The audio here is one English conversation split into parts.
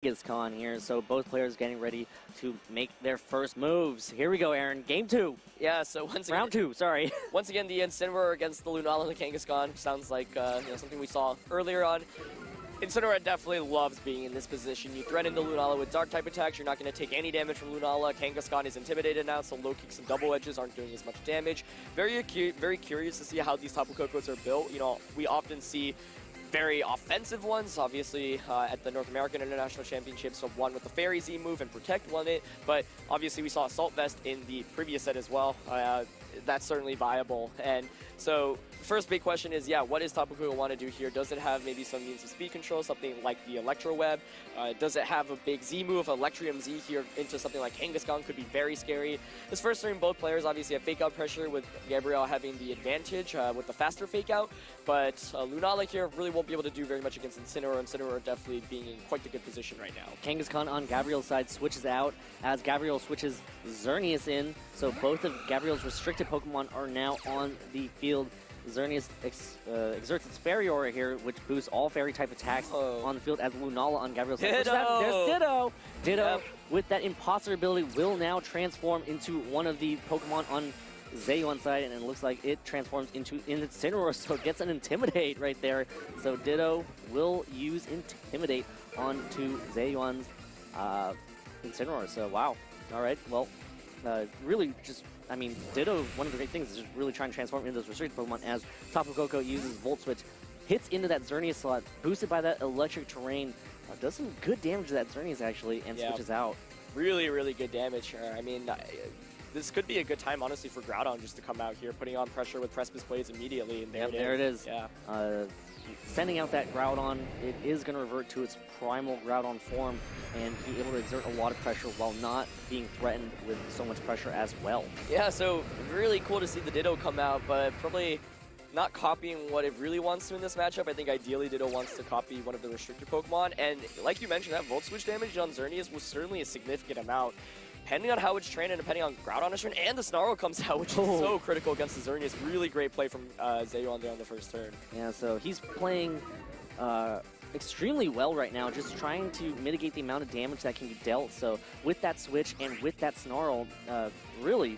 Kangaskhan here, so both players getting ready to make their first moves. Here we go, Aaron. Game 2. Yeah, so once again, Round 2, sorry. Once again, the Incineroar against the Lunala and the Kangaskhan sounds like something we saw earlier on. Incineroar definitely loves being in this position. You threaten the Lunala with dark type attacks, you're not going to take any damage from Lunala. Kangaskhan is intimidated now, so low kicks and double edges aren't doing as much damage. Very curious to see how these Tapu Kokos are built. You know, we often see very offensive ones, obviously at the North American International Championships, one with the Fairy Z move and Protect won it, but obviously we saw Assault Vest in the previous set as well. That's certainly viable. And so first big question is, yeah, what does Tapu Koko want to do here? Does it have maybe some means of speed control, something like the Electro Web? Does it have a big Z move, Electrium Z here into something like Kangaskhan? Could be very scary. This first turn, both players obviously have fake out pressure, with Gabriel having the advantage with the faster fake out, but Lunala here really won't be able to do very much against Incineroar. Incineroar definitely being in quite the good position right now. Kangaskhan on Gabriel's side switches out as Gabriel switches Xerneas in, so both of Gabriel's restricted Pokemon are now on the field. Xerneas exerts its Fairy Aura here, which boosts all Fairy type attacks on the field as Lunala on Gabriel's side. There's Ditto! Ditto, with that Imposter ability, will now transform into one of the Pokemon on Zheyuan's side, and it looks like it transforms into Incineroar, so it gets an Intimidate right there. So Ditto will use Intimidate onto Zheyuan's Incineroar. So wow. All right, well, really just, I mean, Ditto, one of the great things is just really trying to transform into those restricted Pokemon as Tapu Koko uses Volt Switch, hits into that Xerneas slot, boosted by that electric terrain, does some good damage to that Xerneas actually, and switches out. Really good damage. I mean, this could be a good time, honestly, for Groudon just to come out here, putting on pressure with Precipice Blades immediately, and there it is. Yeah. Sending out that Groudon, it is going to revert to its primal Groudon form and be able to exert a lot of pressure while not being threatened with so much pressure as well. Yeah, so really cool to see the Ditto come out, but probably not copying what it really wants to in this matchup. I think ideally Ditto wants to copy one of the restricted Pokemon, and like you mentioned, that Volt Switch damage on Xerneas was certainly a significant amount. Depending on how it's trained and depending on Groudon's turn, and the Snarl comes out, which is so critical against the Xerneas. Really great play from Zheyuan there on the first turn. Yeah, so he's playing extremely well right now, just trying to mitigate the amount of damage that can be dealt. So with that switch and with that Snarl, really,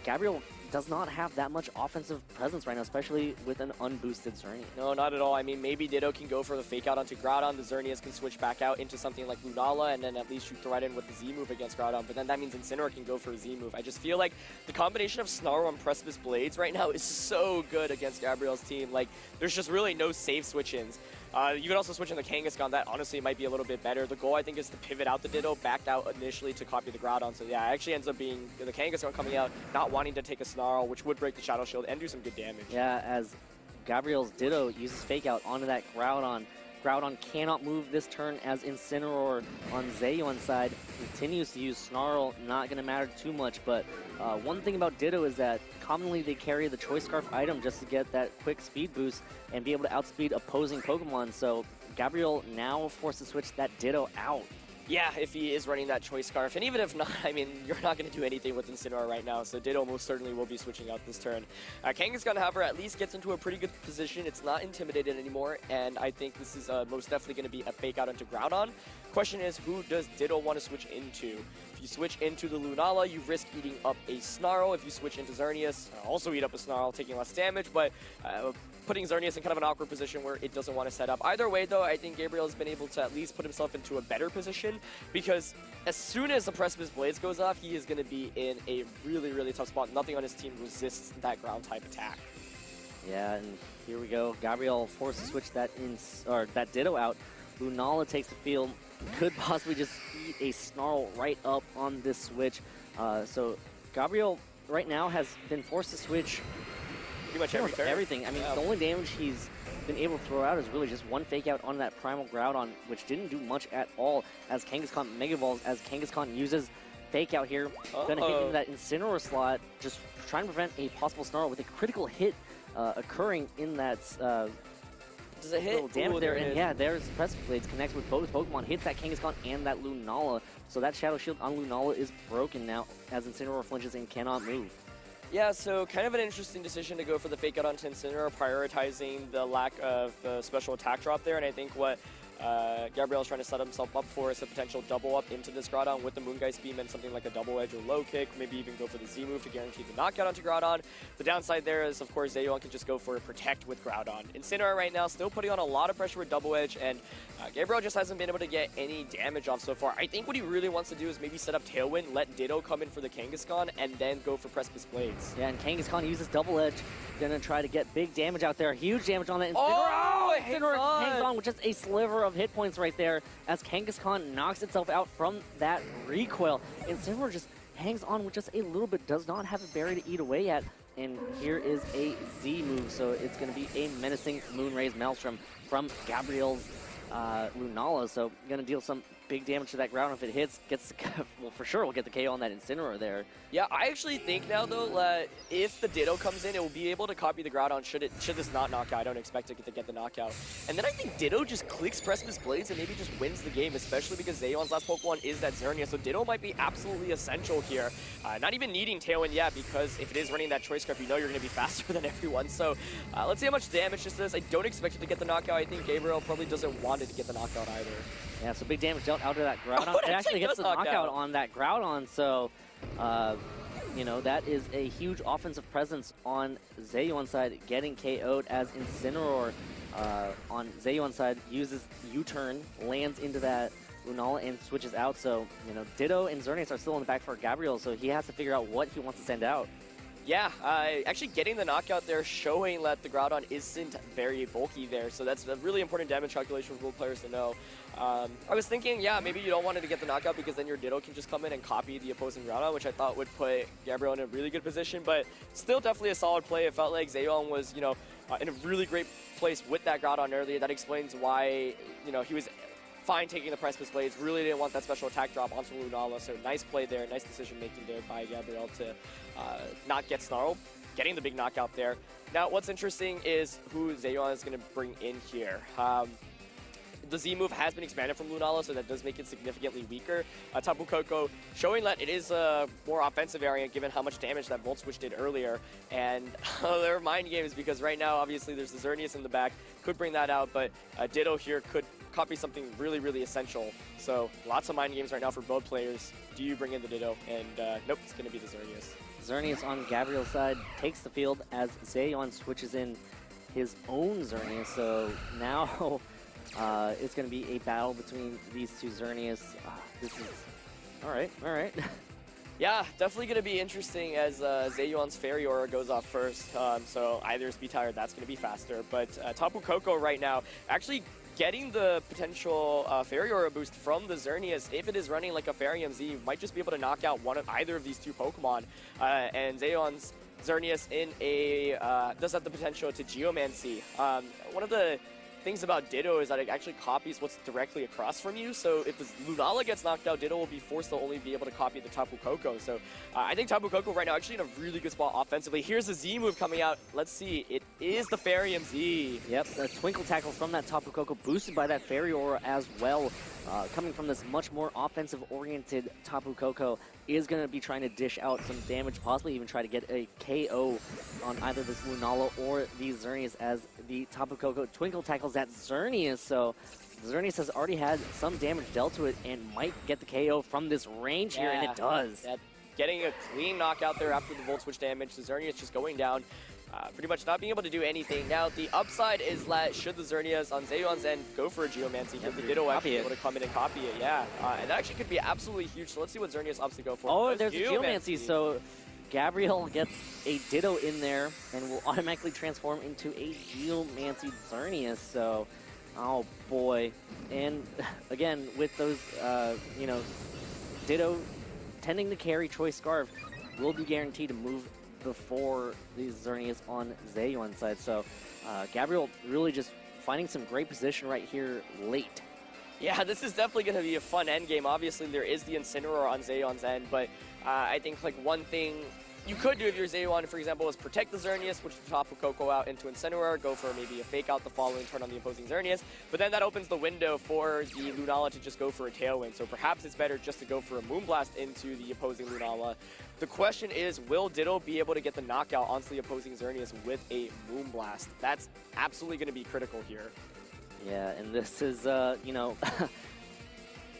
Gabriel does not have that much offensive presence right now, especially with an unboosted Xerneas. No, not at all. I mean, maybe Ditto can go for the fake out onto Groudon. The Xerneas can switch back out into something like Lunala, and then at least you threaten with the Z move against Groudon. But then that means Incineroar can go for a Z move. I just feel like the combination of Snarl and Precipice Blades right now is so good against Gabriel's team. Like, there's just really no safe switch-ins. You can also switch in the Kangaskhan. That honestly might be a little bit better. The goal, I think, is to pivot out the Ditto, backed out initially to copy the Groudon. So yeah, it actually ends up being the Kangaskhan coming out, not wanting to take a Snarl, which would break the Shadow Shield and do some good damage. Yeah, as Gabriel's Ditto uses Fake Out onto that Groudon. Groudon cannot move this turn as Incineroar on Zheyuan's side continues to use Snarl. Not going to matter too much, but one thing about Ditto is that commonly they carry the Choice Scarf item just to get that quick speed boost and be able to outspeed opposing Pokemon. So Gabriel now forced to switch that Ditto out. Yeah, if he is running that Choice Scarf, and even if not, I mean, you're not going to do anything with Incineroar right now, so Ditto most certainly will be switching out this turn. Kangaskhan, however, at least gets into a pretty good position. It's not intimidated anymore, and I think this is most definitely going to be a fake out into Groudon. Question is, who does Ditto want to switch into? If you switch into the Lunala, you risk eating up a Snarl. If you switch into Xerneas, also eat up a Snarl, taking less damage, but putting Xerneas in kind of an awkward position where it doesn't want to set up. Either way, though, I think Gabriel has been able to at least put himself into a better position, because as soon as the Precipice Blades goes off, he is going to be in a really tough spot. Nothing on his team resists that ground type attack. Yeah, and here we go. Gabriel forced to switch that that Ditto out. Lunala takes the field, could possibly just eat a Snarl right up on this switch. So Gabriel right now has been forced to switch pretty much every turn. Everything. I mean, the only damage he's been able to throw out is really just one fake out on that Primal Groudon, which didn't do much at all as Kangaskhan Mega Evolves, as Kangaskhan uses fake out here. Gonna hit into that Incineroar slot, just trying to prevent a possible Snarl with a critical hit occurring in that does it hit? Little damage there, and yeah, there's Precipice Blades, connects with both Pokemon, hits that Kangaskhan and that Lunala. So that Shadow Shield on Lunala is broken now as Incineroar flinches and cannot move. Yeah, so kind of an interesting decision to go for the fake out onto Incineroar, prioritizing the lack of the special attack drop there, and I think what Gabriel's trying to set himself up for us a potential double up into this Groudon with the Moongeist Beam and something like a double edge or low kick, maybe even go for the Z move to guarantee the knockout onto Groudon. The downside there is, of course, Zheyuan can just go for a protect with Groudon. Incineroar right now still putting on a lot of pressure with double edge, and Gabriel just hasn't been able to get any damage off so far. I think what he really wants to do is maybe set up Tailwind, let Ditto come in for the Kangaskhan, and then go for Precipice Blades. Yeah, and Kangaskhan uses double edge. Gonna try to get big damage out there. Huge damage on that Incineroar. Oh, Incineroar hangs on with just a sliver of hit points right there as Kangaskhan knocks itself out from that recoil. Incineroar just hangs on with just a little bit, does not have a berry to eat away at. And here is a Z move, so it's going to be a menacing Moonraze Maelstrom from Gabriel's Lunala. So going to deal some big damage to that ground. If it hits, gets well, for sure we'll get the KO on that Incineroar there. Yeah, I actually think now though that if the Ditto comes in, it will be able to copy the Groudon should this not knock out. I don't expect it to get the knockout. And then I think Ditto just clicks Precipice Blades and maybe just wins the game, especially because Zheyuan's last Pokemon is that Xerneas. So Ditto might be absolutely essential here. Not even needing Tailwind yet, because if it is running that Choice Scarf, you know you're going to be faster than everyone. So let's see how much damage this is. I don't expect it to get the knockout. I think Gabriel probably doesn't want it to get the knockout either. Yeah, so big damage dealt out of that Groudon. Oh, it actually gets the knockout out on that Groudon, so, you know, that is a huge offensive presence on Zheyuan's side, getting KO'd as Incineroar on Zheyuan's side uses U-turn, lands into that Lunala and switches out. So, you know, Ditto and Xerneas are still in the back for Gabriel, so he has to figure out what he wants to send out. Yeah, actually getting the knockout there, showing that the Groudon isn't very bulky there, so that's a really important damage calculation for both players to know. I was thinking, yeah, maybe you don't want it to get the knockout because then your Ditto can just come in and copy the opposing Groudon, which I thought would put Gabriel in a really good position, but still definitely a solid play. It felt like Zheyuan was, you know, in a really great place with that Groudon earlier. That explains why, you know, he was fine taking the Precipice Blades, really didn't want that special attack drop onto Lunala, so nice play there, nice decision making there by Gabriel to not get snarled, getting the big knockout there. Now what's interesting is who Zheyuan is going to bring in here. The Z move has been expanded from Lunala, so that does make it significantly weaker. Tapu Koko showing that it is a more offensive variant given how much damage that Volt Switch did earlier. And they're mind games because right now, obviously, there's the Xerneas in the back. Could bring that out, but Ditto here could copy something really, really essential. So lots of mind games right now for both players. Do you bring in the Ditto? And nope, it's going to be the Xerneas. Xerneas on Gabriel's side takes the field as Zheyuan switches in his own Xerneas. So now it's going to be a battle between these two Xerneas. This is all right. All right. Yeah, definitely going to be interesting as Zheyuan's Fairy Aura goes off first. So either Speed Tire, that's going to be faster. But Tapu Koko right now actually getting the potential Fairy Aura boost from the Xerneas, if it is running like a Fairy MZ, might just be able to knock out one of either of these two Pokemon. And Zheyuan's Xerneas in a does have the potential to Geomancy. One of the things about Ditto is that it actually copies what's directly across from you. So if the Lunala gets knocked out, Ditto will be forced to only be able to copy the Tapu Koko. So I think Tapu Koko right now actually in a really good spot offensively. Here's the Z move coming out. Let's see. It is the Fairy MZ. Yep, the Twinkle Tackle from that Tapu Koko boosted by that Fairy Aura as well. Coming from this much more offensive-oriented Tapu Koko is going to be trying to dish out some damage, possibly even try to get a KO on either this Lunala or the Xerneas as the Tapu Koko Twinkle Tackles that Xerneas. So Xerneas has already had some damage dealt to it and might get the KO from this range here, and it does. Getting a clean knockout there after the Volt Switch damage. The Xerneas just going down. Pretty much not being able to do anything. Now, the upside is that should the Xerneas on Zheyuan's end go for a Geomancy, the Ditto actually able to come in and copy it, yeah. And that actually could be absolutely huge, so let's see what Xerneas opts to go for. Oh, there's a Geomancy, so Gabriel gets a Ditto in there and will automatically transform into a Geomancy Xerneas, so, oh boy. And again, with those, you know, Ditto tending to carry Choice Scarf will be guaranteed to move before these Xerneas on Zheyuan's side. So Gabriel really just finding some great position right here late. Yeah, this is definitely going to be a fun endgame. Obviously, there is the Incineroar on Zheyuan's end, but I think like one thing you could do if you're Zheyuan, for example, is protect the Xerneas, switch the Tapu Koko out into Incineroar, go for maybe a fake out the following turn on the opposing Xerneas, but then that opens the window for the Lunala to just go for a Tailwind, so perhaps it's better just to go for a Moonblast into the opposing Lunala. The question is, will Ditto be able to get the knockout onto the opposing Xerneas with a Moonblast? That's absolutely going to be critical here. Yeah, and this is, you know,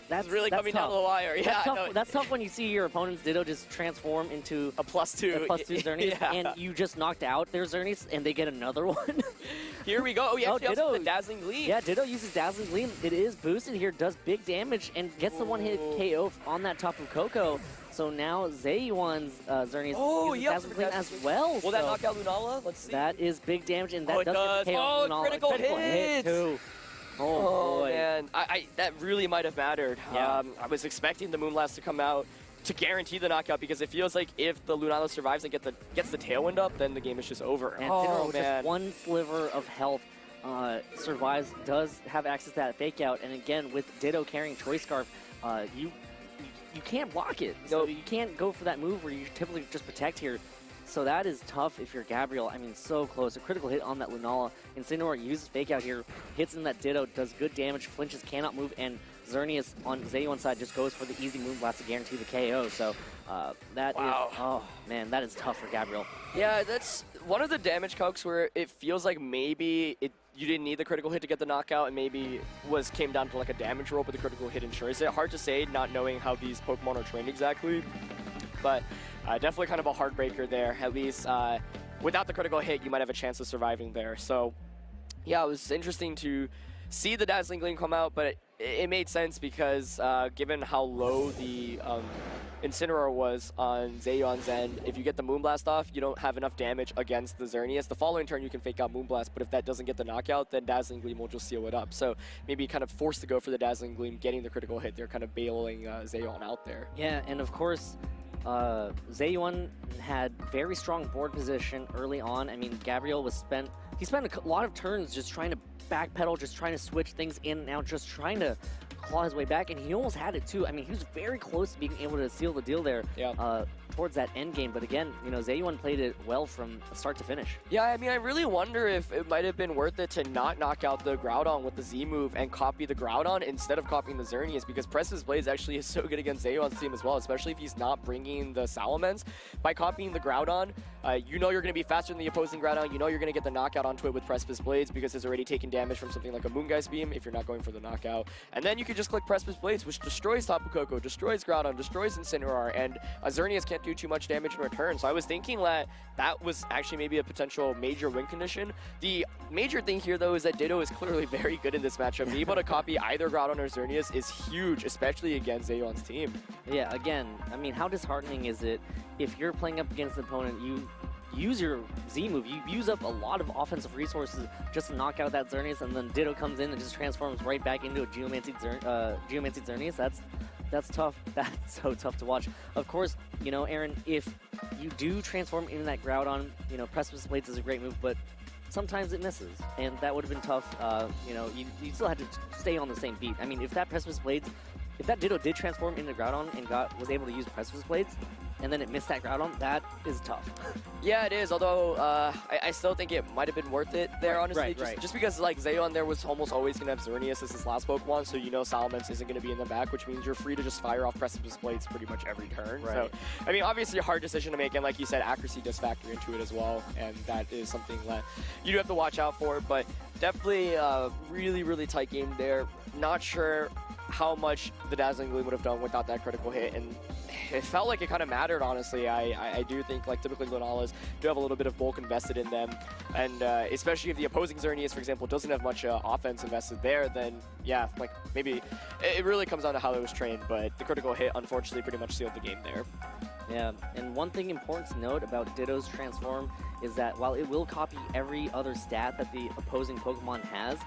That's really coming down the wire. Yeah, that's tough when you see your opponent's Ditto just transform into a +2 Xerneas, yeah. and you just knocked out their Xerneas, and they get another one. Here we go. Oh, yeah, Ditto. The Dazzling Gleam. Yeah, Ditto uses Dazzling Gleam. It is boosted here, does big damage, and gets the one-hit KO on that top of Coco. So now Zheyuan's Xerneas uses Dazzling Gleam as well. Will that knock out Lunala? Let's see. That is big damage, and that does get KO Lunala. Critical hit too. Oh man, that really might have mattered. Yeah. I was expecting the Moonblast to come out to guarantee the knockout because it feels like if the Lunala survives and gets the tailwind up, then the game is just over. And Ditto, with just one sliver of health, survives, does have access to that fake out, and again with Ditto carrying Choice Scarf, you can't block it. So you can't go for that move where you typically just protect here. So that is tough if you're Gabriel. I mean, so close. A critical hit on that Lunala. Incineroar uses Fake Out here, hits in that Ditto, does good damage, flinches, cannot move, and Xerneas on Zheyuan's side just goes for the easy Moonblast to guarantee the KO. So that is, oh man, that is tough for Gabriel. Yeah, that's one of the damage calcs where it feels like maybe you didn't need the critical hit to get the knockout, and maybe came down to like a damage roll, but the critical hit ensures it. Hard to say, not knowing how these Pokemon are trained exactly, but definitely kind of a heartbreaker there. At least without the critical hit, you might have a chance of surviving there. So yeah, it was interesting to see the Dazzling Gleam come out, but it made sense because given how low the Incineroar was on Zheyuan's end, if you get the Moonblast off, you don't have enough damage against the Xerneas. The following turn, you can fake out Moonblast, but if that doesn't get the knockout, then Dazzling Gleam will just seal it up. So maybe kind of forced to go for the Dazzling Gleam, getting the critical hit. They're kind of bailing Zheyuan out there. Yeah, and of course, Zheyuan had very strong board position early on. I mean, Gabriel spent a lot of turns just trying to backpedal, just trying to switch things in and out, just trying to claw his way back, and he almost had it too. I mean, he was very close to being able to seal the deal there towards that end game. But again, you know, Zheyuan played it well from start to finish. Yeah, I mean, I really wonder if it might have been worth it to not knock out the Groudon with the Z move and copy the Groudon instead of copying the Xerneas, because Press's Blades actually is so good against Zheyuan's team as well, especially if he's not bringing the Salamence. By copying the Groudon, you know you're going to be faster than the opposing Groudon. You know you're going to get the knockout onto it with Precipice Blades because it's already taken damage from something like a Moongeist Beam if you're not going for the knockout. And then you can just click Precipice Blades, which destroys Tapu Koko, destroys Groudon, destroys Incineroar, and Xerneas can't do too much damage in return. So I was thinking that was actually maybe a potential major win condition. The major thing here, though, is that Ditto is clearly very good in this matchup. Being able to copy either Groudon or Xerneas is huge, especially against Zheyuan's team. Yeah, again, I mean, how disheartening is it if you're playing up against an opponent, you use your Z move, you use up a lot of offensive resources just to knock out that Xerneas, and then Ditto comes in and just transforms right back into a Geomancy Xerneas. That's tough. That's so tough to watch. Of course, you know, Aaron, if you do transform into that Groudon, you know, Precipice Blades is a great move, but sometimes it misses, and that would have been tough. You know, you still had to stay on the same beat. I mean, if that Ditto did transform into Groudon and was able to use Precipice Blades, and then it missed that Groudon, that is tough. Yeah, it is, although I still think it might have been worth it there, honestly. Just because, like, Zheyuan there was almost always going to have Xerneas as his last Pokemon, so you know Salamence isn't going to be in the back, which means you're free to just fire off Precipice Blades pretty much every turn. Right. So, I mean, obviously a hard decision to make, and like you said, accuracy does factor into it as well, and that is something that you do have to watch out for, but definitely a really, really tight game there. Not sure how much the Dazzling Gleam would have done without that critical hit, and it felt like it kind of mattered, honestly. I do think, like, typically Lunalas do have a little bit of bulk invested in them, and especially if the opposing Xerneas, for example, doesn't have much offense invested there, then yeah, like, maybe it really comes down to how it was trained, but the critical hit, unfortunately, pretty much sealed the game there. Yeah, and one thing important to note about Ditto's transform is that while it will copy every other stat that the opposing Pokemon has,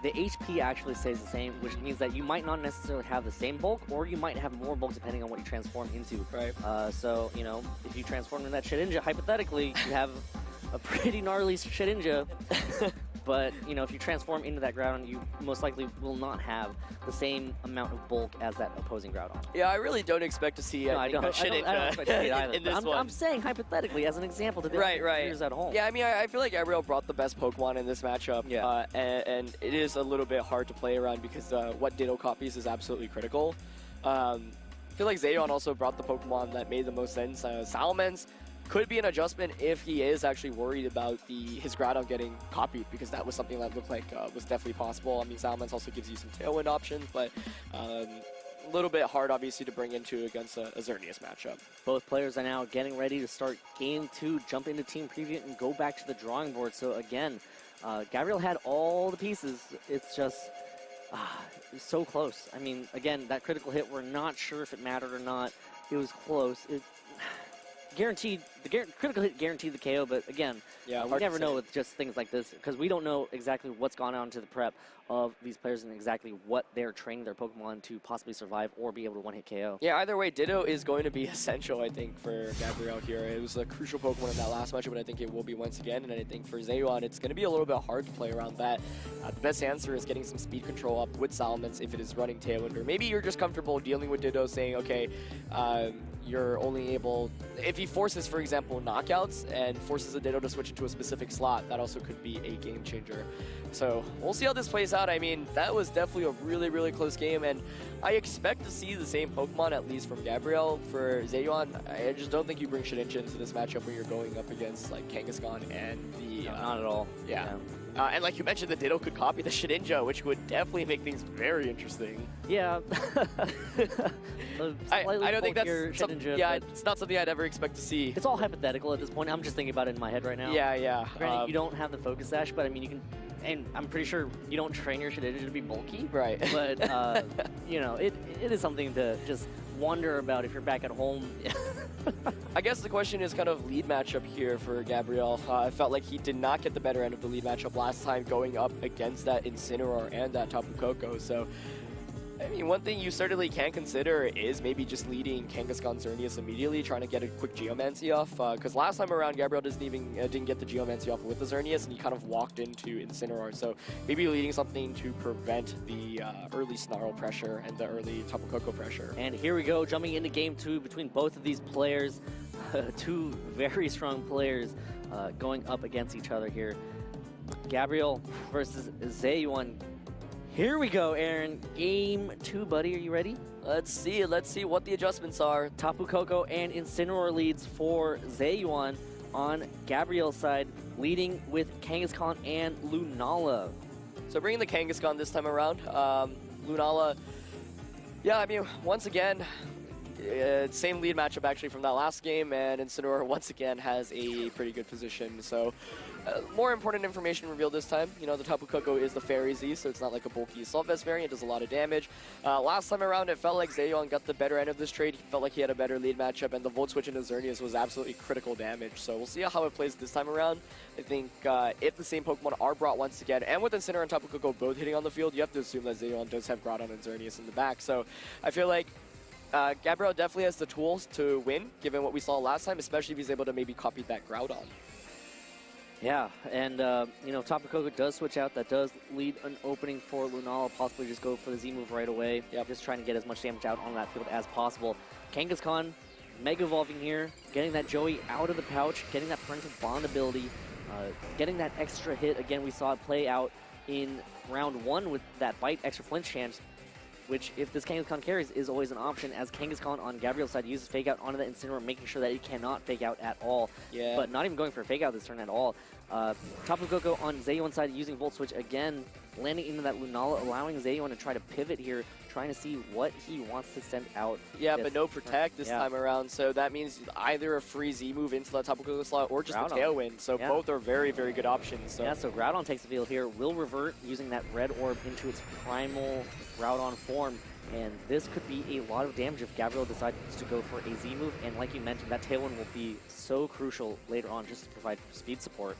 the HP actually stays the same, which means that you might not necessarily have the same bulk, or you might have more bulk depending on what you transform into. Right. So, you know, if you transform into that Shedinja, hypothetically, you have a pretty gnarly Shedinja. But, you know, if you transform into that Groudon, you most likely will not have the same amount of bulk as that opposing Groudon. Yeah, I really don't expect to see I don't expect to see it either. in this one. I'm saying hypothetically as an example to the viewers at home. Yeah, I mean, I feel like Gabriel brought the best Pokemon in this matchup. Yeah. And it is a little bit hard to play around because what Ditto copies is absolutely critical. I feel like Zheyuan also brought the Pokemon that made the most sense. Salamence, could be an adjustment if he is actually worried about his Groudon getting copied, because that was something that looked like was definitely possible. I mean, Salamence also gives you some Tailwind options, but a little bit hard, obviously, to bring into against a Xerneas matchup. Both players are now getting ready to start Game 2, jump into Team Preview, and go back to the drawing board. So again, Gabriel had all the pieces. It's just so close. I mean, again, that critical hit, we're not sure if it mattered or not. It was close. It guaranteed, critical hit guaranteed the KO, but again, yeah, we never know with just things like this, because we don't know exactly what's gone on to the prep of these players and exactly what they're training their Pokemon to possibly survive or be able to one-hit KO. Yeah, either way, Ditto is going to be essential, I think, for Gabriel here. It was a crucial Pokemon in that last matchup, but I think it will be once again, and I think for Zheyuan, it's going to be a little bit hard to play around that. The best answer is getting some speed control up with Salamence if it is running Tailwind, or maybe you're just comfortable dealing with Ditto, saying, okay, you're only able, if he forces, for example, knockouts and forces a Ditto to switch into a specific slot, that also could be a game changer. So we'll see how this plays out. I mean, that was definitely a really, really close game, and I expect to see the same Pokemon, at least from Gabriel. For Zheyuan, I just don't think you bring Shedinja into this matchup when you're going up against like Kangaskhan and the... not at all. Yeah. And like you mentioned, the Ditto could copy the Shedinja, which would definitely make things very interesting. Yeah. I don't think that's Shedinja, yeah, it's not something I'd ever expect to see. It's all hypothetical at this point. I'm just thinking about it in my head right now. Yeah, yeah. Granted, you don't have the Focus Sash, but I mean, you can, and I'm pretty sure you don't train your Shedinja to be bulky. Right. But, you know, it is something to just wonder about if you're back at home. I guess the question is kind of lead matchup here for Gabriel. I felt like he did not get the better end of the lead matchup last time going up against that Incineroar and that Tapu Koko. So, I mean, one thing you certainly can consider is maybe just leading Kangaskhan Xerneas immediately, trying to get a quick Geomancy off. Because last time around, Gabriel didn't get the Geomancy off with the Xerneas, and he kind of walked into Incineroar. So maybe leading something to prevent the early Snarl pressure and the early Tapu Koko pressure. And here we go, jumping into Game 2 between both of these players. Two very strong players going up against each other here. Gabriel versus Zheyuan. Here we go, Aaron. Game 2, buddy. Are you ready? Let's see what the adjustments are. Tapu Koko and Incineroar leads for Zheyuan on Gabriel's side, leading with Kangaskhan and Lunala. So bringing the Kangaskhan this time around. Lunala, yeah, I mean, once again, same lead matchup actually from that last game, and Incineroar once again has a pretty good position. So more important information revealed this time. You know, the Tapu Koko is the Fairy Z, so it's not like a bulky Assault Vest variant. It does a lot of damage. Last time around, it felt like Zheyuan got the better end of this trade. He felt like he had a better lead matchup, and the Volt Switch into Xerneas was absolutely critical damage. So we'll see how it plays this time around. I think if the same Pokemon are brought once again, and with Incineroar and Tapu Koko both hitting on the field, you have to assume that Zheyuan does have Groudon and Xerneas in the back. So I feel like Gabriel definitely has the tools to win, given what we saw last time, especially if he's able to maybe copy that Groudon. Yeah, and, you know, Tapu Koko does switch out. That does lead an opening for Lunala, possibly just go for the Z move right away. Yeah, just trying to get as much damage out on that field as possible. Kangaskhan, Mega Evolving here, getting that Joey out of the pouch, getting that Parental Bond ability, getting that extra hit. Again, we saw it play out in round 1 with that Bite extra flinch chance, which, if this Kangaskhan carries, is always an option, as Kangaskhan on Gabriel's side uses Fake Out onto the Incineroar, making sure that it cannot Fake Out at all. Yeah. But not even going for Fake Out this turn at all. Tapu Koko on Zheyuan's side using Volt Switch again, landing into that Lunala, allowing Zheyuan to try to pivot here, trying to see what he wants to send out. Yeah, but no Protect this time around, so that means either a free Z move into that Tapu Koko slot or just a Tailwind. So both are very, very good options. So. Yeah, so Groudon takes the field here, will revert using that red orb into its primal Groudon form. And this could be a lot of damage if Gabriel decides to go for a Z move. And like you mentioned, that Tailwind will be so crucial later on just to provide speed support.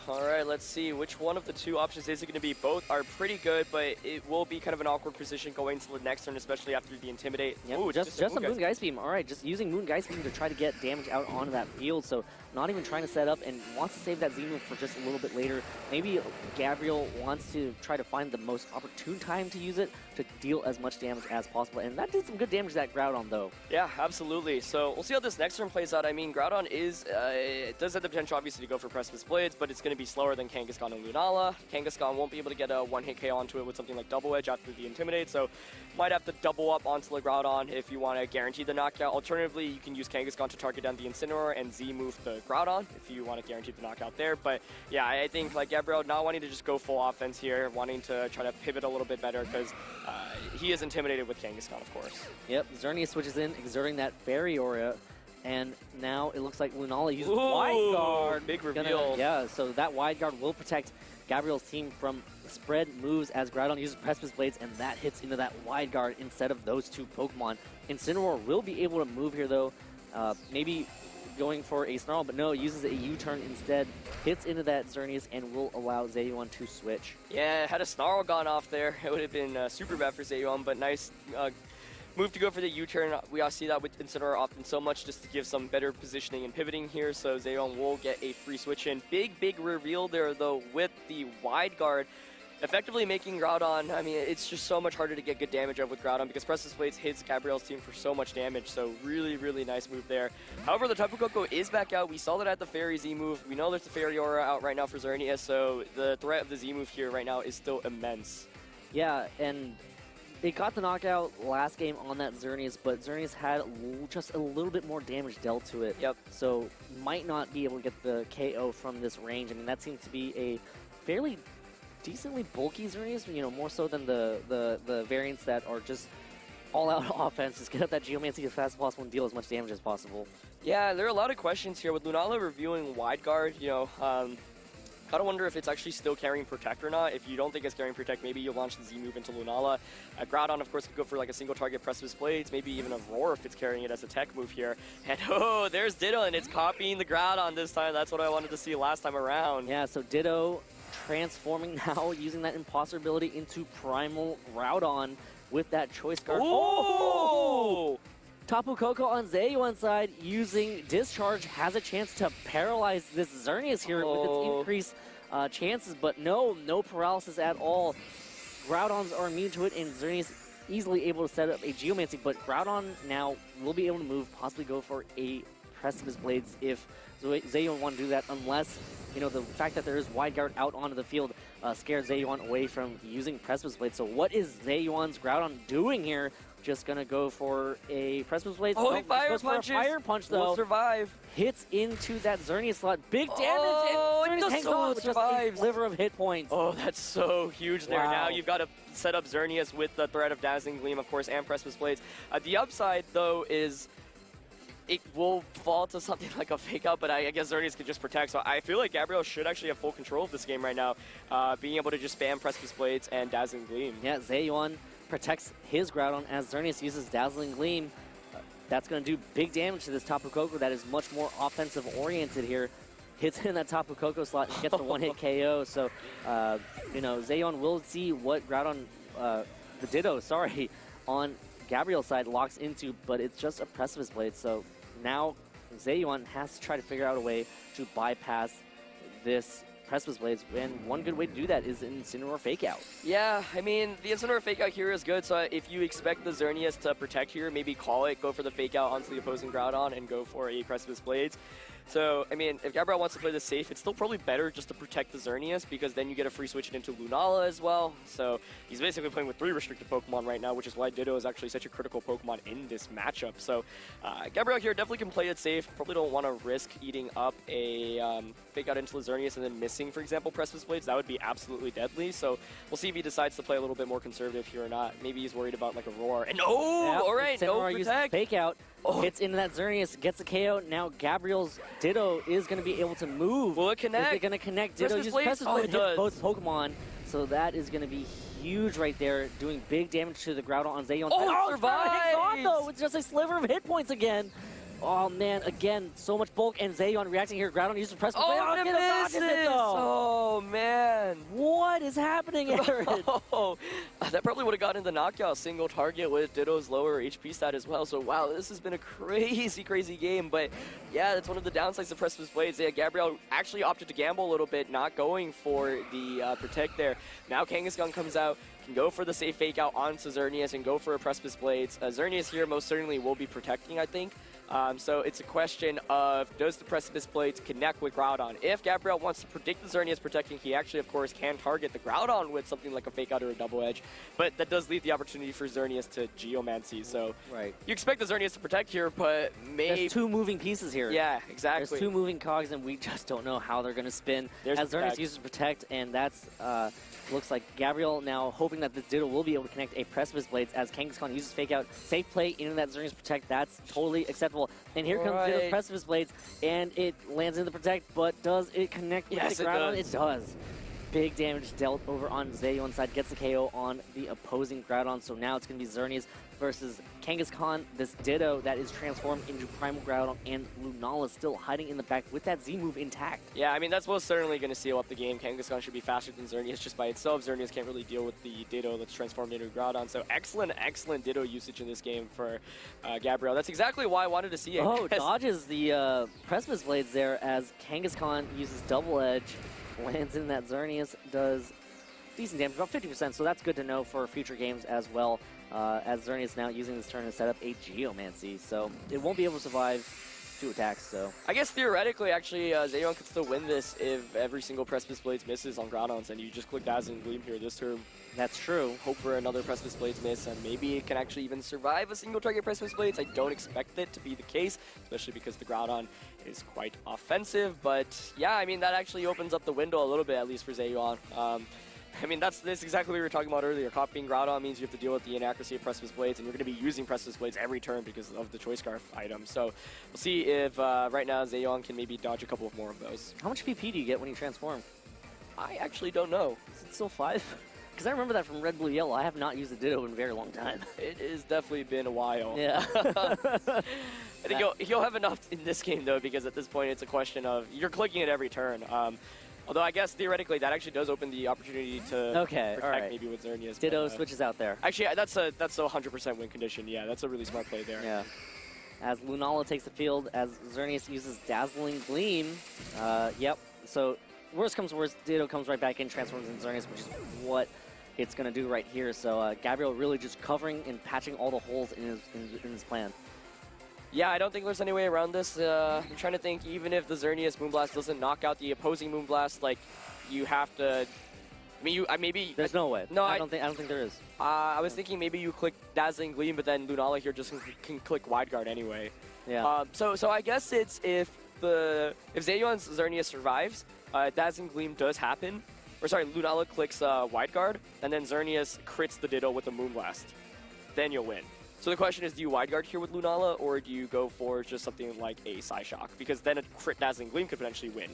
All right, let's see. Which one of the two options is it going to be? Both are pretty good, but it will be kind of an awkward position going into the next turn, especially after the Intimidate. Yep. Ooh, just a Moon Geist Beam. All right, just using Moon Geist Beam to try to get damage out onto that field. So not even trying to set up and wants to save that Z move for just a little bit later. Maybe Gabriel wants to try to find the most opportune time to use it to deal as much damage as possible. And that did some good damage to that Groudon, though. Yeah, absolutely. So we'll see how this next turn plays out. I mean, Groudon is, it does have the potential, obviously, to go for Precipice Blades, but it's going to going to be slower than Kangaskhan and Lunala. Kangaskhan won't be able to get a one-hit KO onto it with something like Double Edge after the Intimidate, so might have to double up onto the Groudon if you want to guarantee the knockout. Alternatively, you can use Kangaskhan to target down the Incineroar and Z-move the Groudon if you want to guarantee the knockout there. But yeah, I think like Gabriel not wanting to just go full offense here, wanting to try to pivot a little bit better because he is intimidated with Kangaskhan, of course. Yep, Xerneas switches in, exerting that Fairy Aura. And now it looks like Lunala uses Wide Guard. Big reveal. Yeah, so that Wide Guard will protect Gabriel's team from spread moves as Groudon uses Precipice Blades, and that hits into that Wide Guard instead of those two Pokemon. Incineroar will be able to move here, though. Maybe going for a Snarl, but no, uses a U-turn instead. Hits into that Xerneas and will allow Zheyuan to switch. Yeah, had a Snarl gone off there, it would have been super bad for Zheyuan, but nice move to go for the U-turn. We all see that with Incineroar often so much just to give some better positioning and pivoting here, so Zheyuan will get a free switch in. Big reveal there, though, with the Wide Guard. Effectively making Groudon, I mean, it's just so much harder to get good damage up with Groudon because Precipice Blades hits Gabriel's team for so much damage, so really nice move there. However, the Tapu Koko is back out. We saw that at the Fairy Z move. We know there's the Fairy Aura out right now for Xerneas, so the threat of the Z move here right now is still immense. Yeah, and it got the knockout last game on that Xerneas, but Xerneas had just a little bit more damage dealt to it. Yep. So might not be able to get the KO from this range. I mean, that seems to be a fairly decently bulky Xerneas, you know, more so than the variants that are just all-out offense. Just get up that Geomancy as fast as possible and deal as much damage as possible. Yeah, there are a lot of questions here. With Lunala reviewing Wide Guard, you know, I don't wonder if it's actually still carrying Protect or not. If you don't think it's carrying Protect, maybe you'll launch the Z move into Lunala. Groudon, of course, could go for like a single target Precipice Blades, maybe even a Roar if it's carrying it as a tech move here. And oh, there's Ditto, and it's copying the Groudon this time. That's what I wanted to see last time around. Yeah, so Ditto transforming now, using that Imposter ability into Primal Groudon with that Choice Guard. Oh! Tapu Koko on Zheyuan's side using Discharge has a chance to paralyze this Xerneas here with its increased chances, but no paralysis at all. Groudons are immune to it, and Xerneas easily able to set up a Geomancy, but Groudon now will be able to move, possibly go for a Precipice Blades if Zheyuan want to do that, unless, you know, the fact that there is Wide Guard out onto the field scares Zheyuan away from using Precipice Blades. So what is Zheyuan's Groudon doing here? Just gonna go for a Precipice Blade. Holy Fire Punch! Fire Punch, though. Will survive. Hits into that Xerneas slot. Big damage! Oh, and Xerneas hangs on with just a sliver of hit points. Oh, that's so huge there. Wow. Now you've got to set up Xerneas with the threat of Dazzling Gleam, of course, and Precipice Blades. The upside, though, is it will fall to something like a Fake Out, but I guess Xerneas can just protect. So I feel like Gabriel should actually have full control of this game right now, being able to just spam Precipice Blades and Dazzling Gleam. Yeah, Zheyuan protects his Groudon as Xerneas uses Dazzling Gleam. That's going to do big damage to this Tapu Koko that is much more offensive oriented here. Hits in that Tapu Koko slot and gets the one-hit KO. So, you know, Zheyuan will see what Groudon, the Ditto, sorry, on Gabriel's side locks into, but it's just a Precipice Blade. So now Zheyuan has to try to figure out a way to bypass this Precipice Blades, and one good way to do that is an Incineroar Fake Out. Yeah, I mean, the Incineroar Fake Out here is good, so if you expect the Xerneas to protect here, maybe call it, go for the Fake Out onto the opposing Groudon, and go for a Precipice Blades. So, I mean, if Gabriel wants to play this safe, it's still probably better just to protect the Xerneas, because then you get a free switch into Lunala as well. So he's basically playing with 3 restricted Pokemon right now, which is why Ditto is actually such a critical Pokemon in this matchup. So Gabriel here definitely can play it safe. Probably don't want to risk eating up a Fake Out into the Xerneas and then missing, for example, Precipice Blades. That would be absolutely deadly. So we'll see if he decides to play a little bit more conservative here or not. Maybe he's worried about like a Roar. And all right, no protect. Fake Out. Hits into that Xerneas, gets a KO. Now Gabriel's Ditto is going to be able to move. Will it connect? Is it going to connect? Ditto uses Precipice Blade, hits both Pokemon. So that is going to be huge right there, doing big damage to the Groudon on Zheyuan. Oh, survives! Hangs on, though, with just a sliver of hit points again. Oh, man, again, so much bulk, and Zheyuan reacting here. Groudon uses Precipice Blade. Oh, misses! Oh, man. What is happening, Aaron? Oh, that probably would have gotten the knockout single target with Ditto's lower HP stat as well. So, wow, this has been a crazy game. But, yeah, that's one of the downsides of Precipice Blades. Yeah, Gabriel actually opted to gamble a little bit, not going for the Protect there. Now Kangaskhan comes out, can go for the safe Fake Out onto Xerneas and go for a Precipice Blades. Xerneas here most certainly will be protecting, I think. So it's a question of, does the Precipice Blades connect with Groudon? If Gabriel wants to predict the Xerneas protecting, he actually, of course, can target the Groudon with something like a Fake Out or a Double Edge. But that does leave the opportunity for Xerneas to Geomancy. So right. You expect the Xerneas to protect here, but maybe... There's two moving pieces here. Yeah, exactly. There's two moving cogs, and we just don't know how they're going to spin. As Xerneas uses Protect, and that's... looks like Gabriel now hoping that this Ditto will be able to connect a Precipice Blades as Kangaskhan uses Fake Out. Safe play into that Xerneas Protect. That's totally acceptable. And here comes Ditto's Precipice Blades, and it lands in the Protect, but does it connect with the Groudon? It does. Big damage dealt over on Zheyuan's side, gets the KO on the opposing Groudon. So now it's going to be Xerneas versus Kangaskhan, this Ditto that is transformed into Primal Groudon, and Lunala still hiding in the back with that Z move intact. Yeah, I mean, that's most certainly going to seal up the game. Kangaskhan should be faster than Xerneas just by itself. Xerneas can't really deal with the Ditto that's transformed into Groudon. So excellent Ditto usage in this game for Gabriel. That's exactly why I wanted to see it. Oh, dodges the Precipice Blades there as Kangaskhan uses Double Edge. Lands in that Xerneas, does decent damage, about 50%, so that's good to know for future games as well, as Xerneas now using this turn to set up a Geomancy, so it won't be able to survive 2 attacks, so... I guess theoretically, actually, Zheyuan could still win this if every single Precipice Blades misses on Groudons, and you just click Dazzling Gleam here this turn. That's true. Hope for another Precipice Blades miss, and maybe it can actually even survive a single target Precipice Blades. I don't expect it to be the case, especially because the Groudon is quite offensive, but yeah, I mean, that actually opens up the window a little bit, at least for Zheyuan. I mean, that's exactly what we were talking about earlier. Copying Groudon means you have to deal with the inaccuracy of Precipice Blades, and you're going to be using Precipice Blades every turn because of the Choice Scarf item. So we'll see if right now Zheyuan can maybe dodge a couple of more of those. How much PP do you get when you transform? I actually don't know. Is it still 5? Because I remember that from Red, Blue, Yellow. I have not used a Ditto in a very long time. It has definitely been a while. Yeah. I think he'll have enough in this game, though, because at this point it's a question of you're clicking it every turn. Although I guess theoretically that actually does open the opportunity to protect maybe with Xerneas. Ditto switches out there. Actually, that's a 100% win condition. Yeah, that's a really smart play there. Yeah. As Lunala takes the field, as Xerneas uses Dazzling Gleam. Yep. So worst comes to worst, Ditto comes right back in, transforms into Xerneas, which is what it's going to do right here. So Gabriel really just covering and patching all the holes in his plan. Yeah, I don't think there's any way around this. I'm trying to think, even if the Xerneas Moonblast doesn't knock out the opposing Moonblast, like, you have to... I mean, maybe... There's no way. No, I don't think there is. I was thinking maybe you click Dazzling Gleam, but then Lunala here just can click Wide Guard anyway. Yeah. So I guess it's if Zheyuan's Xerneas survives, Dazzling Gleam does happen. Or sorry, Lunala clicks Wide Guard, and then Xerneas crits the Ditto with the Moonblast. Then you'll win. So the question is, do you Wide Guard here with Lunala, or do you go for just something like a Psyshock? Because then a crit Dazzling Gleam could potentially win.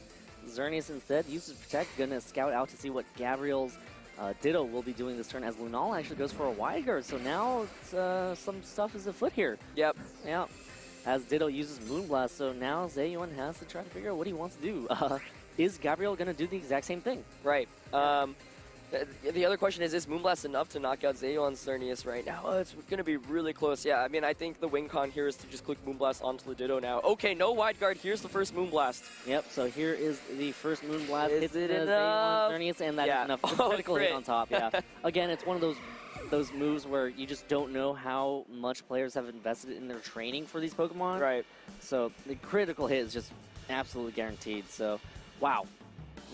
Xerneas instead uses Protect, gonna scout out to see what Gabriel's Ditto will be doing this turn, as Lunala actually goes for a Wide Guard. So now it's, some stuff is afoot here. Yep. Yeah. As Ditto uses Moonblast, so now Zheyuan has to try to figure out what he wants to do. Is Gabriel gonna do the exact same thing? Right. The other question is Moonblast enough to knock out Zheyuan's Xerneas right now? It's going to be really close. Yeah, I mean, I think the win con here is to just click Moonblast onto the Ditto now. Okay, no Wide Guard. Here's the first Moonblast. Yep, so here is the first Moonblast. Is it enough? Xerneas, and that is enough. Critical hit on top, yeah. Again, it's one of those moves where you just don't know how much players have invested in their training for these Pokemon. Right. So the critical hit is just absolutely guaranteed. So, wow.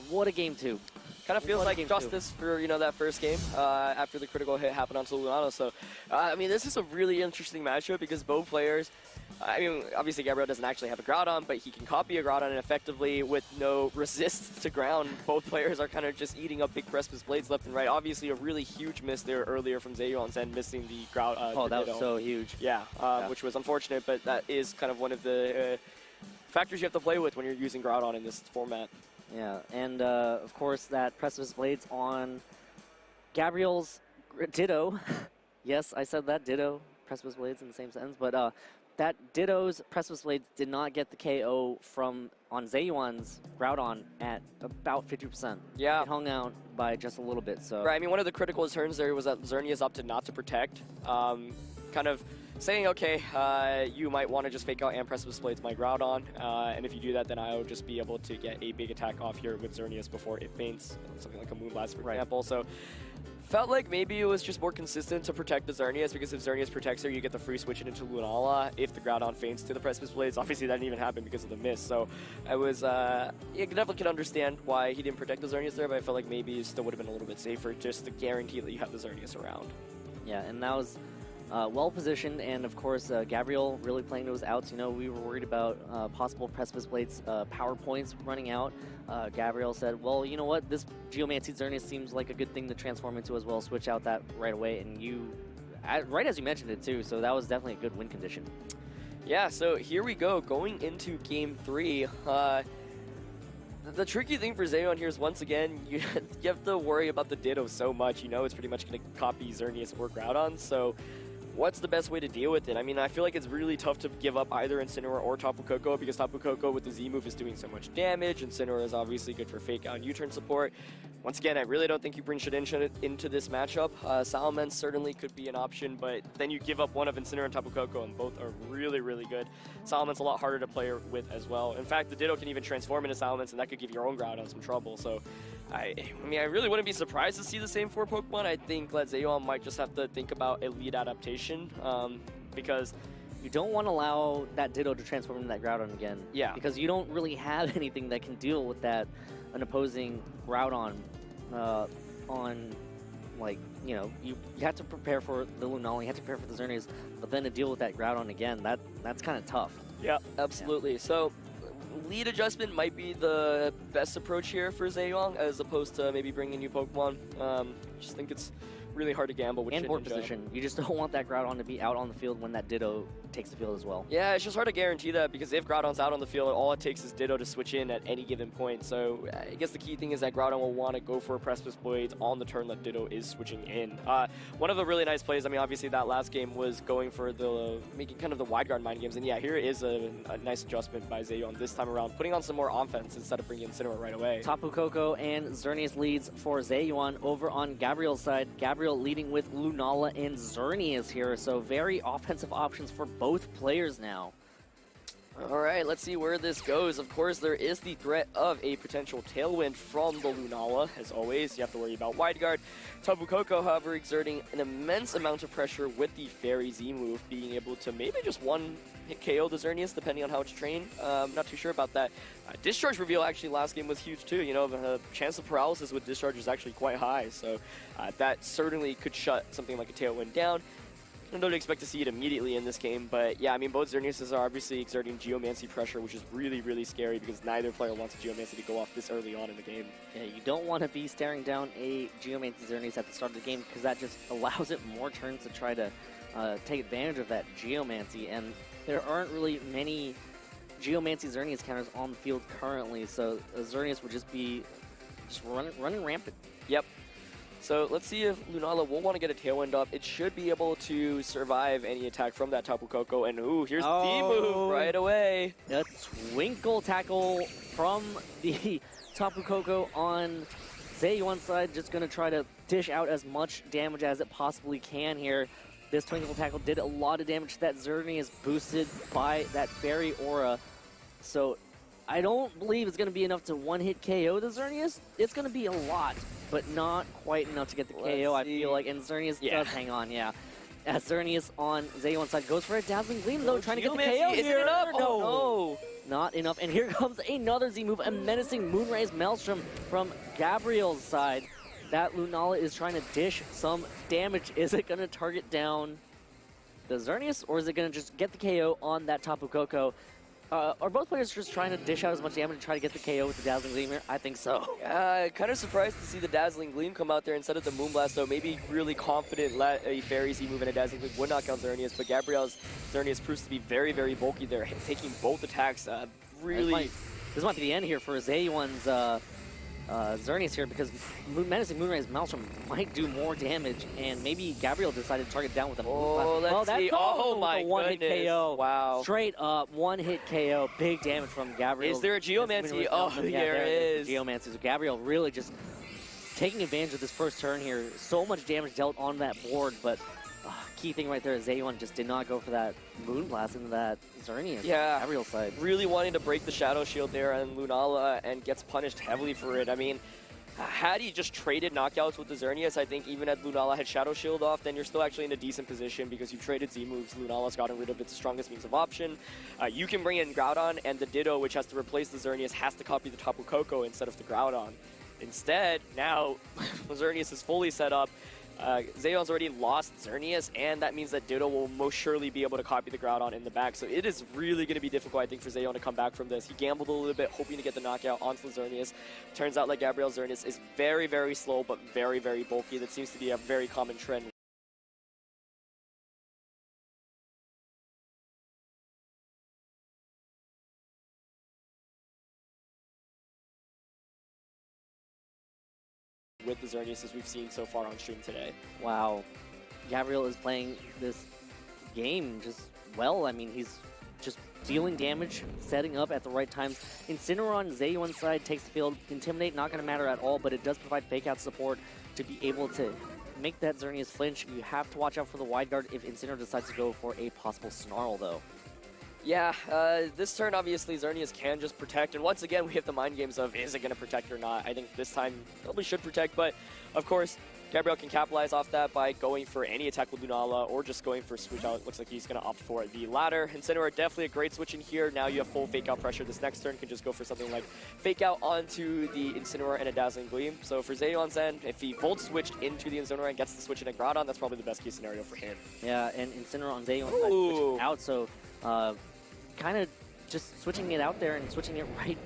What a game 2. Kind of feels like justice for, that first game after the critical hit happened onto Lunala. So, I mean, this is a really interesting matchup because both players, I mean, obviously Gabriel doesn't actually have a Groudon, but he can copy a Groudon, and effectively with no resist to ground, both players are kind of just eating up big Precipice Blades left and right. Obviously, a really huge miss there earlier from Zheyuan's end, missing the Groudon. Oh, that was so huge. Yeah, which was unfortunate, but that is kind of one of the factors you have to play with when you're using Groudon in this format. Yeah, and of course that Precipice Blades on Gabriel's Ditto. Yes, I said that, Ditto, Precipice Blades in the same sentence, but that Ditto's Precipice Blades did not get the KO on Zheyuan's Groudon at about 50%. Yeah. It hung out by just a little bit, so. Right, I mean, one of the critical turns there was that Xerneas opted not to protect, kind of saying, okay, you might want to just Fake Out and Precipice Blades my Groudon, and if you do that, then I'll just be able to get a big attack off here with Xerneas before it faints, something like a Moonblast, for example. So Felt like maybe it was just more consistent to protect the Xerneas, because if Xerneas protects her, you get the free switch it into Lunala if the Groudon feints to the Precipice Blades. Obviously, that didn't even happen because of the miss. So I was, you definitely could understand why he didn't protect the Xerneas there, but I felt like maybe it still would have been a little bit safer just to guarantee that you have the Xerneas around. Yeah, and that was well positioned, and of course, Gabriel really playing those outs. You know, we were worried about possible Precipice Blades power points running out. Gabriel said, well, you know what, this Geomancy Xerneas seems like a good thing to transform into as well, switch out that right away, and you, right as you mentioned it too, so that was definitely a good win condition. Yeah, so here we go, going into Game 3. The tricky thing for Zheyuan here is, once again, you have to worry about the Ditto so much. You know it's pretty much going to copy Xerneas or Groudon, so what's the best way to deal with it? I mean, I feel like it's really tough to give up either Incineroar or Tapu Koko, because Tapu Koko with the Z move is doing so much damage. Incineroar is obviously good for fake out and U-turn support. Once again, I really don't think you bring Shedinja into this matchup. Salamence certainly could be an option, but then you give up one of Incineroar and Tapu Koko, and both are really, really good. Salamence a lot harder to play with as well. In fact, the Ditto can even transform into Salamence, and that could give your own Groudon some trouble. So, I mean, I really wouldn't be surprised to see the same four Pokemon. I think that Zheyuan might just have to think about a lead adaptation, because you don't want to allow that Ditto to transform into that Groudon again. Yeah. Because you don't really have anything that can deal with that, an opposing Groudon on, like, you know, you have to prepare for the Lunala, you have to prepare for the Xerneas, but then to deal with that Groudon again, that's kind of tough. Yeah, absolutely. Yeah. So lead adjustment might be the best approach here for Zheyuan, as opposed to maybe bringing new Pokemon. Just think it's really hard to gamble with and board position. You just don't want that Groudon to be out on the field when that Ditto takes the field as well. Yeah, it's just hard to guarantee that, because if Groudon's out on the field, all it takes is Ditto to switch in at any given point. So I guess the key thing is that Groudon will want to go for a Precipice Blades on the turn that Ditto is switching in. One of the really nice plays, I mean, obviously that last game was going for the making kind of the wide guard mind games, and yeah, here is a nice adjustment by Zheyuan this time around, putting on some more offense instead of bringing Incineroar right away. Tapu Koko and Xerneas leads for Zheyuan. Over on Gabriel's side, Gabriel leading with Lunala and Xerneas here, so very offensive options for both players now. All right, let's see where this goes. Of course, there is the threat of a potential tailwind from the Lunala. As always, you have to worry about wide guard. Tapu Koko, however, exerting an immense amount of pressure with the Fairy Z move, being able to maybe just one-hit KO the Xerneas, depending on how it's trained. Not too sure about that. Discharge reveal actually last game was huge too. You know, the chance of paralysis with discharge is actually quite high, so that certainly could shut something like a tailwind down. I don't expect to see it immediately in this game, but yeah, I mean, both Xerneas are obviously exerting Geomancy pressure, which is really, really scary, because neither player wants a Geomancy to go off this early on in the game. Yeah, you don't want to be staring down a Geomancy Xerneas at the start of the game, because that just allows it more turns to try to take advantage of that Geomancy, and there aren't really many Geomancy Xerneas counters on the field currently, so Xerneas would just be running rampant. Yep. So let's see if Lunala will want to get a Tailwind up. It should be able to survive any attack from that Tapu Koko. And ooh, here's the move right away. A Twinkle Tackle from the Tapu Koko on Zheyuan's side. Just going to try to dish out as much damage as it possibly can here. This Twinkle Tackle did a lot of damage to that Xerneas, boosted by that Fairy Aura. So I don't believe it's going to be enough to one-hit KO the Xerneas. It's going to be a lot, but not quite enough to get the KO, I feel like. And Xerneas does hang on, yeah. As Xerneas on Zheyuan's side goes for a Dazzling Gleam, though, trying to get the KO here. Is it enough? Oh, no. Not enough. And here comes another Z move, a menacing Moonrise Maelstrom from Gabriel's side. That Lunala is trying to dish some damage. Is it going to target down the Xerneas, or is it going to just get the KO on that Tapu Koko? Are both players just trying to dish out as much damage and try to get the KO with the Dazzling Gleam here? I think so. Kind of surprised to see the Dazzling Gleam come out there instead of the Moonblast, though. Maybe really confident a Fairy Z move and a Dazzling Gleam would knock out Xerneas, but Gabriel's Xerneas proves to be very, very bulky there, taking both attacks. This might be the end here for Zheyuan's Xerneas here, because Menacing Moonrise Maelstrom might do more damage, and maybe Gabriel decided to target down with a Let's see. Oh my one-hit KO. Wow. Straight up, one-hit KO. Big damage from Gabriel. Is there a Geomancy? Oh, there it is. Geomancy. So Gabriel really just taking advantage of this first turn here. So much damage dealt on that board, but key thing right there is Zheyuan just did not go for that Moonblast into that Xerneas. Yeah, Gabriel's side. Really wanting to break the Shadow Shield there on Lunala, and gets punished heavily for it. I mean, had he just traded knockouts with the Xerneas, I think even if Lunala had Shadow Shield off, then you're still actually in a decent position because you've traded Z moves. Lunala's gotten rid of its strongest means of option. You can bring in Groudon, and the Ditto, which has to replace the Xerneas, has to copy the Tapu Koko instead of the Groudon. Instead, now Xerneas is fully set up. Zheyuan's already lost Xerneas, and that means that Ditto will most surely be able to copy the Groudon in the back. So it is really going to be difficult, I think, for Zheyuan to come back from this. He gambled a little bit, hoping to get the knockout onto the Xerneas. Turns out like Gabriel's Xerneas is very, very slow, but very, very bulky. That seems to be a very common trend. With the Xerneas as we've seen so far on stream today. Wow. Gabriel is playing this game just well. I mean, he's just dealing damage, setting up at the right times. Incineroar on Zheyuan's side takes the field. Intimidate not going to matter at all, but it does provide fake out support to be able to make that Xerneas flinch. You have to watch out for the wide guard if Incineroar decides to go for a possible Snarl, though. Yeah, this turn, obviously, Xerneas can just protect, and once again, we have the mind games of, is it going to protect or not? I think this time, probably should protect, but, of course, Gabriel can capitalize off that by going for any attack with Lunala, or just going for switch out. It looks like he's going to opt for the latter. Incineroar, definitely a great switch in here. Now you have full fake out pressure. This next turn can just go for something like fake out onto the Incineroar and a Dazzling Gleam. So for Zheyuan's end, if he Volt switched into the Incineroar and gets the switch in a Groudon, that's probably the best case scenario for him. Yeah, and Incineroar on Zheyuan's side switching out, so kind of just switching it out there and switching it right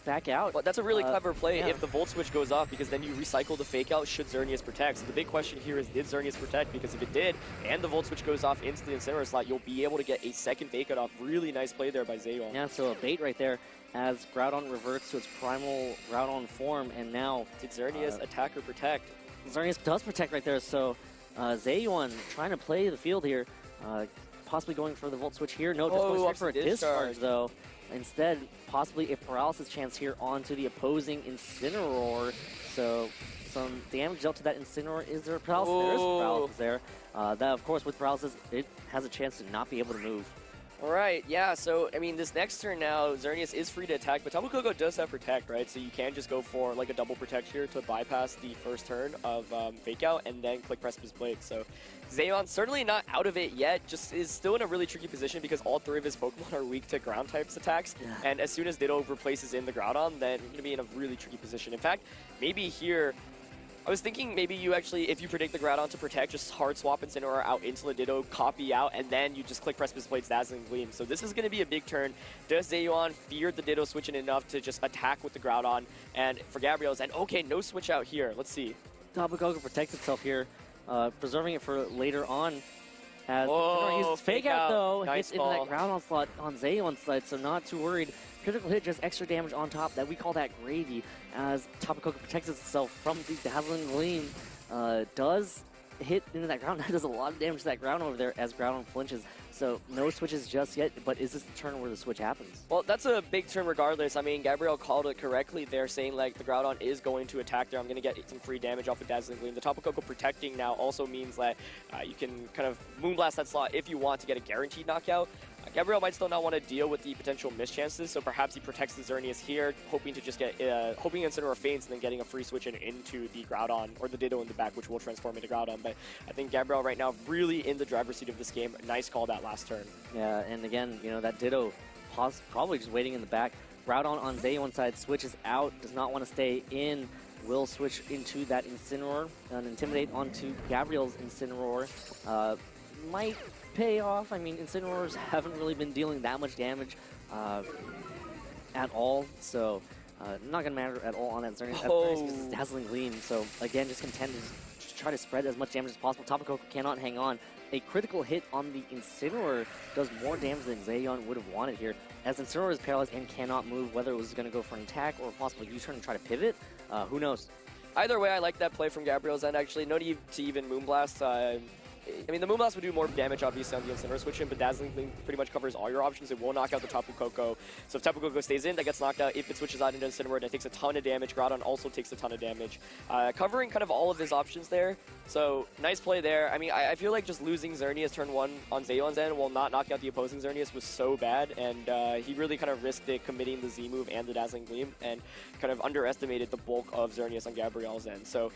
back out. Well, that's a really clever play yeah. if the Volt Switch goes off, because then you recycle the fake out should Xerneas protect. So the big question here is, did Xerneas protect? Because if it did, and the Volt Switch goes off into the Incineroar slot, you'll be able to get a second fake out off. Really nice play there by Zheyuan. Yeah, so a bait right there as Groudon reverts to its primal Groudon form, and now... Did Xerneas attack or protect? Xerneas does protect right there, so Zheyuan trying to play the field here, possibly going for the Volt Switch here. No, just going straight for a discharge, though. Instead, possibly a paralysis chance here onto the opposing Incineroar. So some damage dealt to that Incineroar. Is there a paralysis? There is a paralysis there. That, of course, with paralysis, it has a chance to not be able to move. All right, yeah, so, I mean, this next turn now, Xerneas is free to attack, but Tapu Koko does have Protect, right? So you can just go for, like, a double Protect here to bypass the first turn of Fake Out and then click Precipice Blade. So Zheyuan certainly not out of it yet, just is still in a really tricky position because all three of his Pokemon are weak to ground types attacks. Yeah. And as soon as Ditto replaces in the Groudon, then you're going to be in a really tricky position. In fact, maybe here... I was thinking maybe you actually, if you predict the Groudon to protect, just hard swap Incineroar out into the Ditto, copy out, and then you just click Precipice Blade's Dazzling Gleam. So this is going to be a big turn. Does Zheyuan fear the Ditto switching enough to just attack with the Groudon? And for Gabriel's, and okay, no switch out here. Let's see. Tapu Koko protects itself here, preserving it for later on. As uses Fake Out, though, nice hits into that Groudon slot on Zheyuan's side, so not too worried. Critical hit, just extra damage on top. That we call that gravy, as Tapu Koko protects itself from the Dazzling Gleam. Does hit into that ground. That does a lot of damage to that ground over there as Groudon flinches. So no switches just yet, but is this the turn where the switch happens? Well, that's a big turn regardless. I mean, Gabriel called it correctly there, saying like the Groudon is going to attack there. I'm going to get some free damage off of Dazzling Gleam. The Tapu Koko protecting now also means that you can kind of Moonblast that slot if you want to get a guaranteed knockout. Gabriel might still not want to deal with the potential mischances, so perhaps he protects the Xerneas here, hoping to just get, hoping Incineroar faints and then getting a free switch into the Groudon, or the Ditto in the back, which will transform into Groudon. But I think Gabriel right now really in the driver's seat of this game. Nice call that last turn. Yeah, and again, you know, that Ditto probably just waiting in the back. Groudon on Zheyuan's side switches out, does not want to stay in, will switch into that Incineroar, and Intimidate onto Gabriel's Incineroar. Might pay off. I mean, Incineroars haven't really been dealing that much damage at all, so not going to matter at all on that Xerneas. Dazzling Gleam, so again, just contend to just try to spread as much damage as possible. Tapu Koko cannot hang on. A critical hit on the Incineroar does more damage than Zheyuan would have wanted here, as Incineroar is paralyzed and cannot move, whether it was going to go for an attack or a possible U-turn and try to pivot. Who knows? Either way, I like that play from Gabriel's end, actually. No need to even Moonblast. I mean, the Moonblast would do more damage, obviously, on the Incineroar switch in, but Dazzling Gleam pretty much covers all your options. It will knock out the Tapu Koko. So if Tapu Koko stays in, that gets knocked out. If it switches out into Incineroar, that takes a ton of damage. Groudon also takes a ton of damage. Covering kind of all of his options there. So nice play there. I mean, I feel like just losing Xerneas turn 1 on Zheyuan's end while not knocking out the opposing Xerneas was so bad, and he really kind of risked it committing the Z move and the Dazzling Gleam, and kind of underestimated the bulk of Xerneas on Gabriel's end. So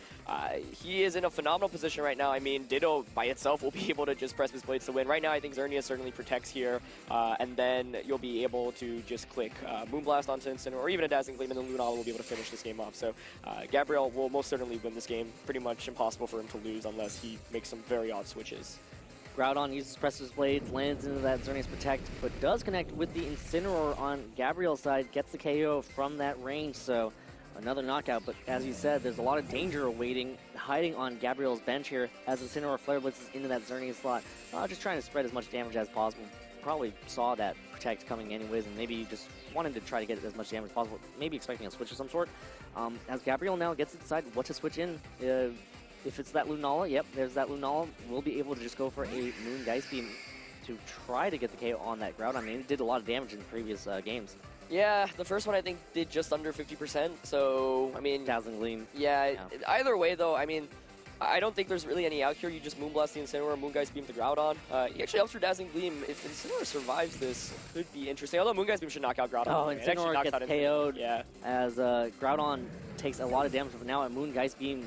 he is in a phenomenal position right now. I mean, Ditto by itself will be able to just press his blades to win. Right now, I think Xerneas certainly protects here, and then you'll be able to just click Moonblast onto Incineroar, or even a Dazzling Gleam, and then Lunala will be able to finish this game off. So Gabriel will most certainly win this game. Pretty much impossible for him to lose unless he makes some very odd switches. Groudon uses Press His Blades, lands into that Xerneas Protect, but does connect with the Incineroar on Gabriel's side, gets the KO from that range, so another knockout. But as you said, there's a lot of danger awaiting, hiding on Gabriel's bench here as Incineroar Flare Blitzes into that Xerneas slot, just trying to spread as much damage as possible. Probably saw that Protect coming anyways, and maybe just wanted to try to get as much damage as possible, maybe expecting a switch of some sort. As Gabriel now gets to decide what to switch in. If it's that Lunala, yep, there's that Lunala. We'll be able to just go for a Moon Geist Beam to try to get the KO on that Groudon. I mean, it did a lot of damage in previous games. Yeah, the first one I think did just under 50%, so, I mean... Dazzling Gleam. Yeah, either way though, I mean, I don't think there's really any out here. You just Moonblast the Incineroar, Moongeist Beam the Groudon. He actually helps for Dazzling Gleam. If Incineroar survives this, could be interesting. Although Moongeist Beam should knock out Groudon. Oh, Incineroar gets KO'd yeah. as Groudon takes a lot of damage, but now a Moongeist Beam